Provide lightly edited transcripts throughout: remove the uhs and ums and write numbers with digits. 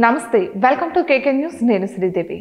నమస్తే welcome to KK news నేను శ్రీదేవి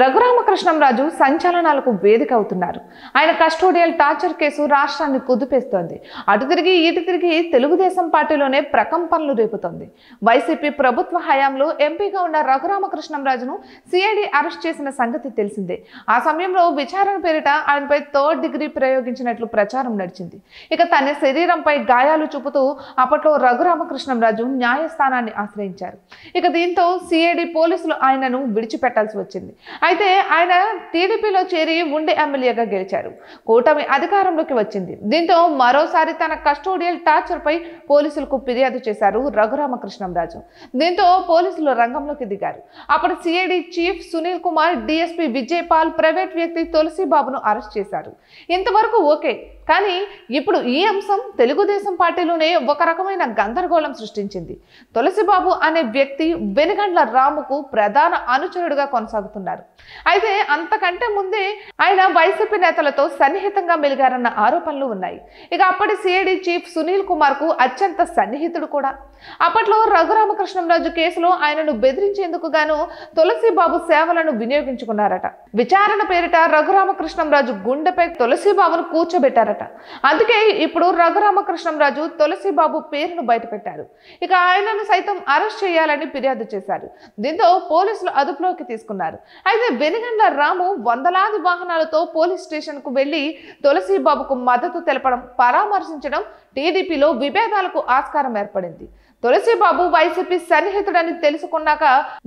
రఘురామకృష్ణంరాజు సంచలనాలకు వేదిక అవుతున్నారు. ఆయన కస్టోడియల్ టార్చర్ కేసు రాష్ట్రాన్ని కుదిపేస్తోంది. అటు తిరిగి ఇటు తిరిగి తెలుగుదేశం పార్టీలోనే ప్రకంపనలు రేపుతోంది. వైసీపీ ప్రభుత్వ హయాంలో ఎంపీగా ఉన్న రఘురామకృష్ణంరాజును సిఐడి అరెస్ట్ చేసిన సంగతి తెలిసిందే. ఆ సమయంలో విచారణ పేరిట ఆయనపై 3rd డిగ్రీ ప్రయోగించినట్లు ప్రచారం నడిచింది. ఇక తన శరీరంపై గాయాలు చూపుతూ అప్పట్లో రఘురామకృష్ణంరాజు న్యాయస్థానాన్ని ఆశ్రయించారు. ఇక దీంతో సిఐడి పోలీసులు ఆయనను విడిచిపెట్టాల్సి వచ్చింది. అయితే ఆయన టీడీపీలో చేరి ఉండి ఎమ్మెల్యేగా గెలిచారు. కూటమి అధికారంలోకి వచ్చింది. దీంతో మరోసారి తన కస్టోడియల్ టార్చర్ పై పోలీసులకు ఫిర్యాదు చేశారు రఘురామకృష్ణంరాజు. దీంతో పోలీసులు రంగంలోకి దిగారు. అప్పుడు CID chief Sunil Kumar, DSP Vijay Pal, private వ్యక్తి తులసిబాబును అరెస్ట్ చేశారు. ఇంతవరకు ఓకే, కానీ ఇప్పుడు ఈ అంశం తెలుగుదేశం పార్టీలోనే ఒక రకమైన గందరగోళం సృష్టించింది. తులసిబాబు అనే వ్యక్తి వెనుగండ్ల రాముకు ప్రధాన అనుచరుడుగా కొనసాగుతున్నారు. అయితే అంతకంటే ముందే ఆయన వైసీపీ నేతలతో సన్నిహితంగా మెలిగారన్న ఆరోపణలు ఉన్నాయి. ఇక అప్పటి సిఐడి చీఫ్ సునీల్ కుమార్ కు అత్యంత సన్నిహితుడు కూడా. అప్పట్లో రఘురామకృష్ణంరాజు కేసులో ఆయనను బెదిరించేందుకు గాను తులసిబాబు సేవలను వినియోగించుకున్నారట. విచారణ పేరిట రఘురామకృష్ణంరాజు గుండెపై తులసిబాబును కూర్చోబెట్టారట. అందుకే ఇప్పుడు రఘురామకృష్ణంరాజు తులసిబాబు పేరును బయటపెట్టారు. ఇక ఆయనను సైతం అరెస్ట్ చేయాలని ఫిర్యాదు చేశారు. దీంతో పోలీసులు అదుపులోకి తీసుకున్నారు. అయితే వెనుగండ్ల రాము వందలాది వాహనాలతో పోలీస్ స్టేషన్ కు వెళ్లి తులసిబాబుకు మద్దతు తెలపడం, పరామర్శించడం టీడీపీలో విభేదాలకు ఆస్కారం ఏర్పడింది. తులసిబాబు వైసీపీ సన్నిహితుడని తెలుసుకున్నాక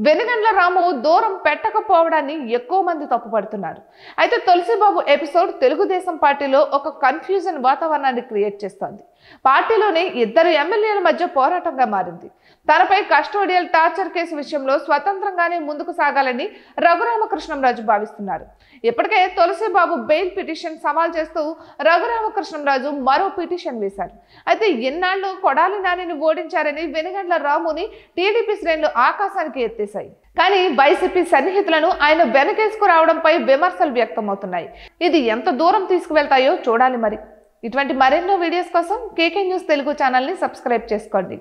వెనుగండ్ల రాము దూరం పెట్టకపోవడాన్ని ఎక్కువ మంది తప్పుపడుతున్నారు. అయితే తులసిబాబు ఎపిసోడ్ తెలుగుదేశం పార్టీలో ఒక కన్ఫ్యూజన్ వాతావరణాన్ని క్రియేట్ చేస్తోంది. పార్టీలోనే ఇద్దరు ఎమ్మెల్యేల మధ్య పోరాటంగా మారింది. తనపై కస్టోడియల్ టార్చర్ కేసు విషయంలో స్వతంత్రంగానే ముందుకు సాగాలని రఘురామకృష్ణంరాజు భావిస్తున్నారు. ఇప్పటికే తులసిబాబు బెయిల్ పిటిషన్ సవాల్ చేస్తూ రఘురామకృష్ణంరాజు మరో పిటిషన్ వేశారు. అయితే ఇన్నాళ్లు కొడాలి నానిని ఓడించారని వెనుగండ్ల రాముని టీడీపీ శ్రేణులు ఆకాశానికి ఎత్తేశాయి. కానీ వైసీపీ సన్నిహితులను ఆయన వెనకేసుకు రావడంపై విమర్శలు వ్యక్తమవుతున్నాయి. ఇది ఎంత దూరం తీసుకువెళ్తాయో చూడాలి. మరి ఇటువంటి మరెన్నో వీడియోస్ కోసం కేకే న్యూస్ తెలుగు ఛానల్ని సబ్స్క్రైబ్ చేసుకోండి.